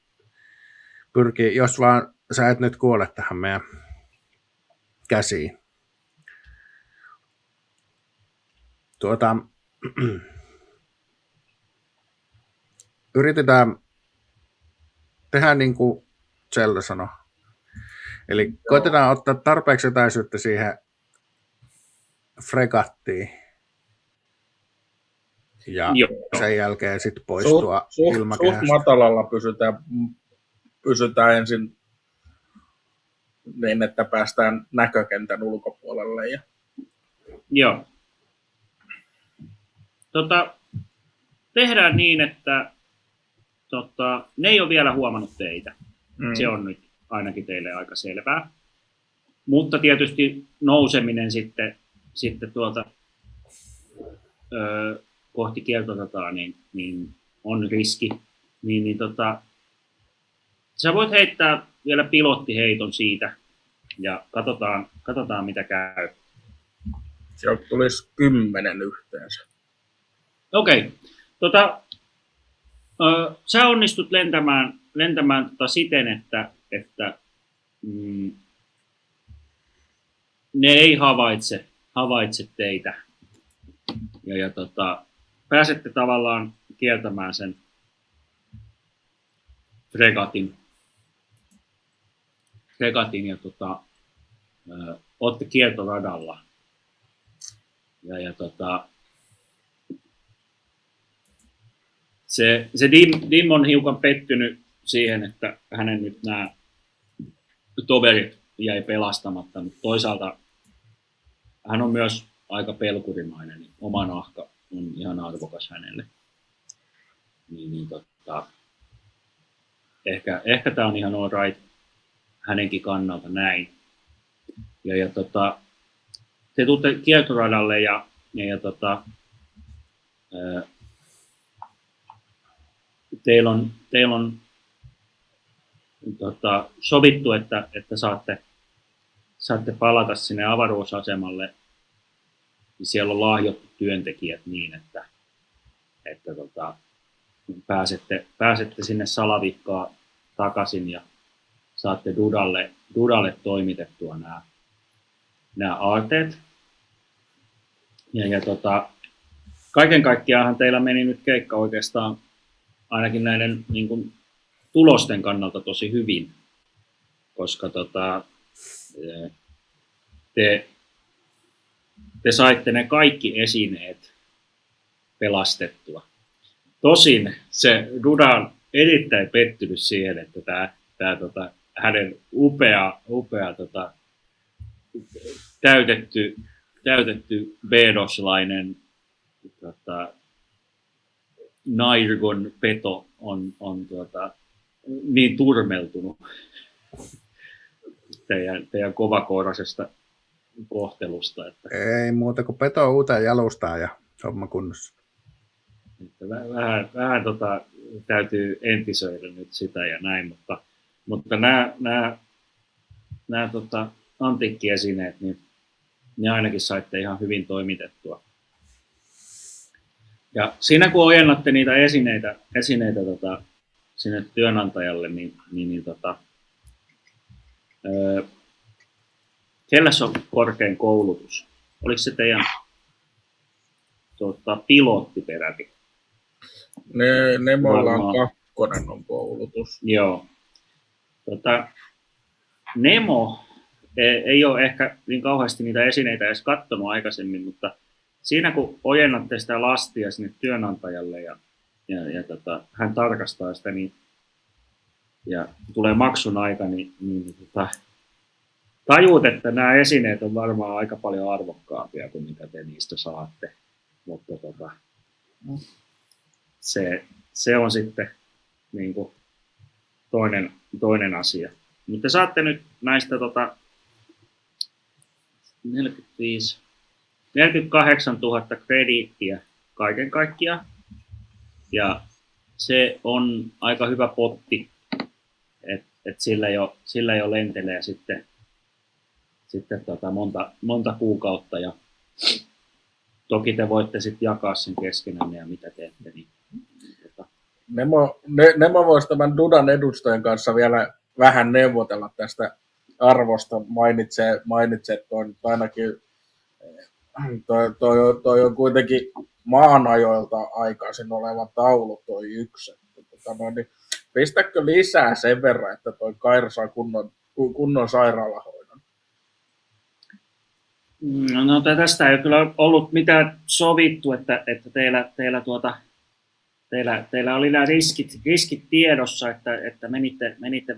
pyrkiä, jos vaan sä et nyt kuole tähän meidän käsiin. Yritetään tehdä niin kuin Zelda sanoi. Eli koitetaan ottaa tarpeeksi etäisyyttä siihen fregattiin. Ja sen jälkeen sitten poistua ilmakehästä. Suht matalalla pysytään ensin niin, että päästään näkökentän ulkopuolelle. Joo. Tehdään niin, että ne ei ole vielä huomannut teitä. Se on nyt ainakin teille aika selvää. Mutta tietysti nouseminen sitten kohti kiertorataa niin on riski. Sä voit heittää vielä pilottiheiton siitä ja katsotaan mitä käy. Sieltä tulisi 10 yhteensä. Okei. Sä onnistut lentämään siten, että ne ei havaitse teitä. Ja pääsette tavallaan kiertämään sen fregatin ja ootte kiertoradalla. Se Dim on hiukan pettynyt siihen, että hänen nyt nämä toverit jäi pelastamatta, mutta toisaalta hän on myös aika pelkurimainen, niin oma nahka on ihan arvokas hänelle. Ehkä tämä on ihan all right hänenkin kannalta näin. Te tuutte kiertoradalle ja teillä on sovittu, että saatte palata sinne avaruusasemalle. Siellä on lahjottu työntekijät niin, että pääsette sinne salavikkaan takaisin ja saatte Dudalle toimitettua nämä aarteet. Kaiken kaikkiaan teillä meni nyt keikka oikeastaan ainakin näiden niin kuin, tulosten kannalta tosi hyvin, koska te saitte ne kaikki esineet pelastettua. Tosin se Duda on erittäin pettynyt siihen, että tämä hänen upea täytetty B-DOS-lainen Nairgon peto on niin turmeltunut teidän kovakouraisesta kohtelusta. Että ei muuta kuin peto uuteen jalustaan ja homma kunnossa. Että vähän täytyy entisöidä nyt sitä ja näin, mutta nämä antiikkiesineet, niin ne ainakin saitte ihan hyvin toimitettua. Ja siinä kun ojennatte niitä esineitä sinne työnantajalle, kellä se on korkein koulutus? Oliko se teidän pilotti peräti? Nemolla on 2 on koulutus. Joo. Nemo ei ole ehkä niin kauheasti niitä esineitä edes katsonut aikaisemmin, mutta siinä kun ojennatte sitä lastia sinne työnantajalle ja hän tarkastaa sitä ja tulee maksun aika, niin tajuut, että nämä esineet on varmaan aika paljon arvokkaampia kuin mitä te te niistä saatte. Mutta se on sitten niin kuin toinen asia. Mutta saatte nyt näistä 48 000 krediittiä kaiken kaikkiaan. Ja se on aika hyvä potti, että sillä jo lentelee sitten monta kuukautta. Ja toki te voitte sitten jakaa sen keskenään ja mitä teette. Niin, Nemo voisi tämän Dudan edustajan kanssa vielä vähän neuvotella tästä arvosta. Mainitsee että ainakin toi on kuitenkin maanajoilta aikaisin oleva taulu toi yksi. Niin pistäkö lisää sen verran, että toi Kair saa kunnon sairaalahoidon? No tästä ei kyllä ollut mitään sovittu, että teillä oli nämä riskit tiedossa, että menitte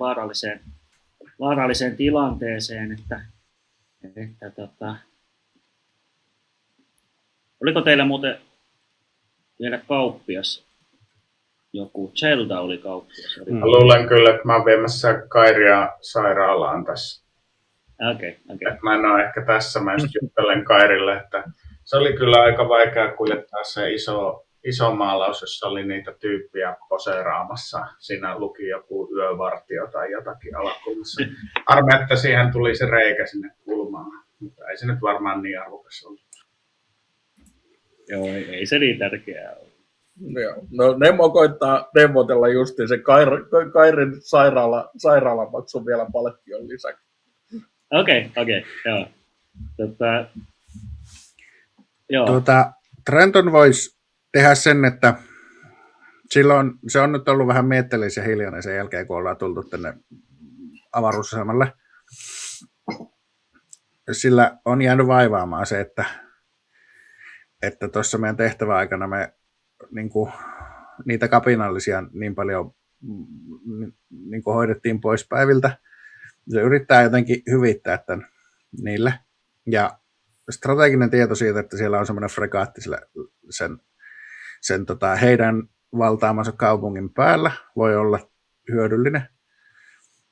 vaaralliseen tilanteeseen, että oliko teillä muuten vielä kauppias? Joku Zelda oli kauppias. Mä luulen kyllä, että mä oon viemässä Kairia sairaalaan tässä. Okei. Mä en ole ehkä tässä, mä just juttelen Kairille, että se oli kyllä aika vaikea kuljettaa se iso maalaus, jossa oli niitä tyyppiä poseeraamassa. Siinä luki joku yövartio tai jotakin alakulmassa. Arme, että siihen tuli se reikä sinne kulmaan, mutta ei se nyt varmaan niin arvokas ollut. Joo, ei se niin tärkeää ole. Joo. No Nemo koittaa neuvotella justiin se Kairin sairaalamaksun vielä palkkion lisäksi. Okei, joo. Trenton voisi tehdä sen, että silloin se on nyt ollut vähän mietteellisen hiljainen sen jälkeen, kun ollaan tultu tänne avaruusasemalle. Sillä on jäänyt vaivaamaan se, että tuossa meidän tehtäväaikana me niitä kapinallisia niin paljon hoidettiin pois päiviltä. Se yrittää jotenkin hyvittää tämän niille. Ja strateginen tieto siitä, että siellä on semmoinen fregaatti sen heidän valtaamansa kaupungin päällä, voi olla hyödyllinen.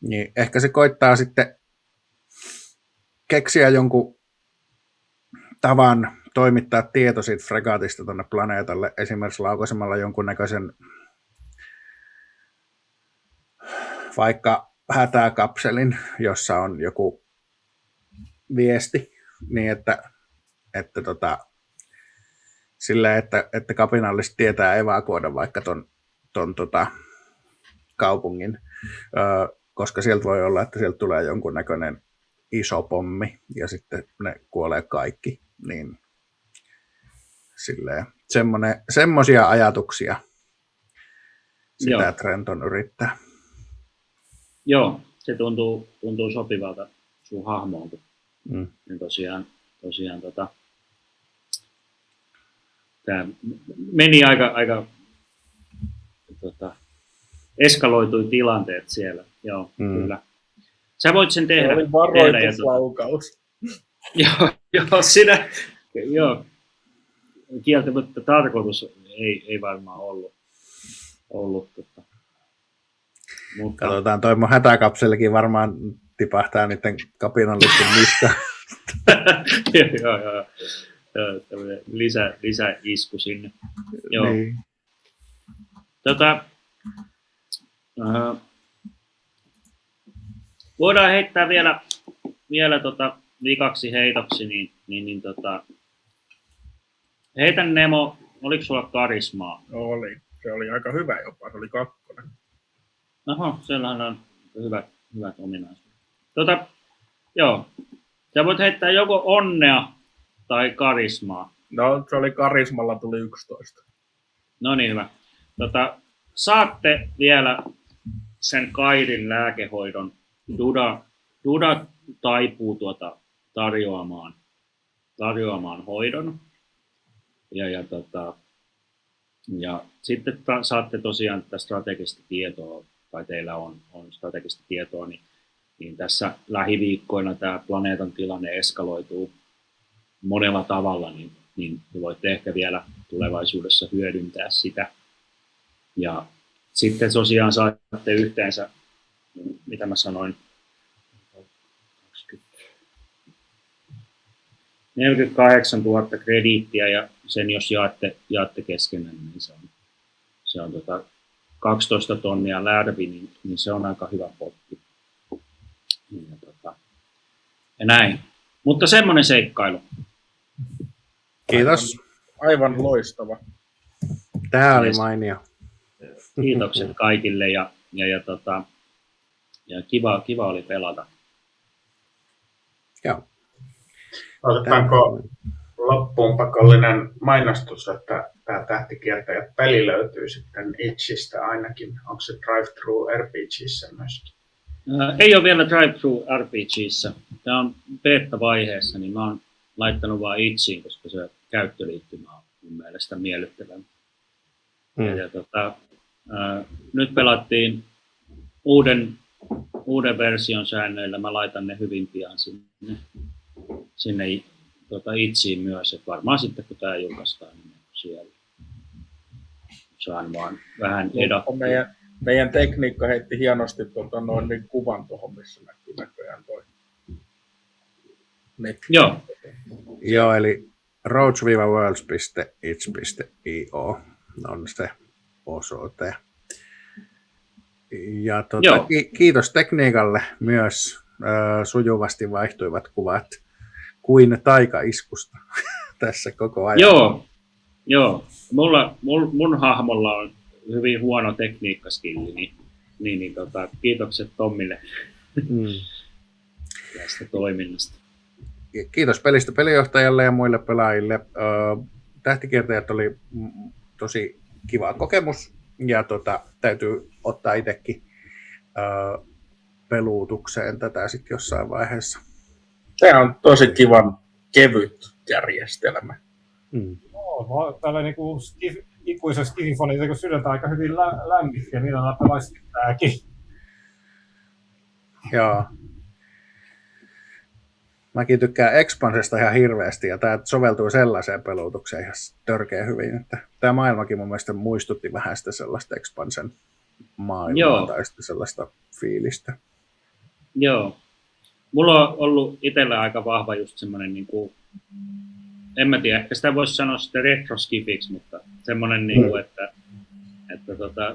Niin ehkä se koittaa sitten keksiä jonkun tavan toimittaa tieto siitä fregaatista tuonne planeetalle, esimerkiksi laukaisemalla jonkunnäköisen vaikka hätäkapselin, jossa on joku viesti, niin että kapinalliset tietää evakuoida vaikka ton kaupungin, koska sieltä voi olla, että sieltä tulee jonkunnäköinen iso pommi ja sitten ne kuolee kaikki, niin silleen semmoisia ajatuksia sitä Trenton yrittää. Joo, se tuntuu sopivalta sun hahmoon, kun tosiaan tämä meni aika eskaloitui tilanteet siellä. Joo, kyllä. Sä voit sen tehdä. Se oli varoituslaukaus. Joo, sinä, joo. Kieltämättä tarkoitus ei varmaan ollut. Mutta katsotaan, toi mun hätäkapselikin varmaan tipahtaa niiden kapinallisten mistä. Joo. Lisäisku sinne. Joo. Niin. Voidaan heittää vielä vikaksi heitoksi, niin heitä Nemo, oliko sulla karismaa? Oli. Se oli aika hyvä jopa, se oli 2. Oho, siellähän on hyvät ominaisuudet. Joo. Sä voit heittää joko onnea tai karismaa. No, se oli karismalla, tuli 11. No niin, hyvä. Saatte vielä sen Kairin lääkehoidon. Duda taipuu tarjoamaan hoidon. Ja sitten saatte tosiaan tätä strategista tietoa, tai teillä on strategista tietoa, niin tässä lähiviikkoina tämä planeetan tilanne eskaloituu monella tavalla, niin niin te voitte ehkä vielä tulevaisuudessa hyödyntää sitä. Ja sitten tosiaan saatte yhteensä, mitä mä sanoin, 48 000 krediittiä, ja sen jos jaatte keskenään, niin se on 12 tonnia lärvi, niin se on aika hyvä potti. Ja näin. Mutta semmoinen seikkailu. Kiitos. Aivan loistava. Tämä oli mainio. Kiitokset kaikille ja kiva oli pelata. Joo. Otetaanko loppuun pakollinen mainostus, että tämä Tähtikiertäjät peli löytyy sitten Itchistä ainakin. Onko se Drive-Thru RPGissä myöskin? Ei ole vielä Drive-Thru RPGissä. Tämä on beta-vaiheessa, niin mä oon laittanut vaan Itchiin, koska se käyttöliittymä on mun mielestä miellyttävämpi. Nyt pelattiin uuden version säännöillä. Mä laitan ne hyvin pian sinne Itchiin myös. Et varmaan sitten kun tämä julkaistaan, niin siellä saan vaan vähän edattua. Meidän tekniikka heitti hienosti niin kuvan tuohon, missä näkyy näköjään toi. Joo. Joo, eli roach-worlds.itch.io on se osoite. Ja kiitos tekniikalle myös. Sujuvasti vaihtuivat kuvat kuin taikaiskusta tässä koko ajan. Joo. Mun hahmolla on hyvin huono tekniikkaskilli, niin kiitokset Tommille tästä toiminnasta. Kiitos pelistä pelijohtajalle ja muille pelaajille. Tähtikiertäjät oli tosi kiva kokemus ja täytyy ottaa itsekin peluutukseen tätä sitten jossain vaiheessa. Tämä on tosi kivan kevyt järjestelmä. No, tällä niinku ikuisessa skififonissa, kun sydäntä aika hyvin lämmitti ja millä pelaisi tämäkin. Joo. Mäkin tykkään Expansesta ihan hirveästi ja tämä soveltuu sellaiseen peluutukseen ihan törkeä hyvin. Että tämä maailmakin mun mielestä muistutti vähän sitä sellaista Expansen maailmaa tai sitten sellaista fiilistä. Joo. Mulla on ollut itsellä aika vahva just semmoinen, niin kuin, en mä tiedä, ehkä sitä voisi sanoa sitten retroskifiksi, mutta semmoinen, niin kuin, että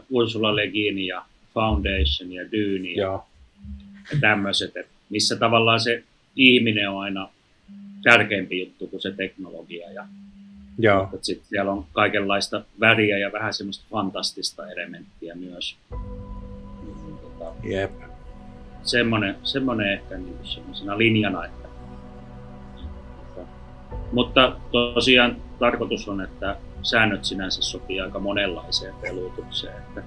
Ursula Le Guin ja Foundation ja Dune ja tämmöiset, missä tavallaan se ihminen on aina tärkeämpi juttu kuin se teknologia. Ja sitten siellä on kaikenlaista väriä ja vähän semmoista fantastista elementtiä myös. Jep. Semmoinen ehkä niin semmoisena linjana. Mutta tosiaan tarkoitus on, että säännöt sinänsä sopii aika monenlaiseen peluutukseen. Että...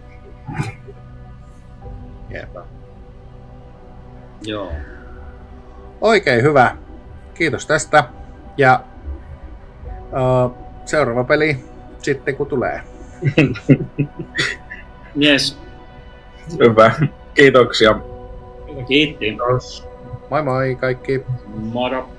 Jep. Joo. Oikein hyvä. Kiitos tästä. Ja seuraava peli sitten kun tulee. Yes. Hyvä. Kiitoksia. Kiitti. Moi moi kaikki. Moro.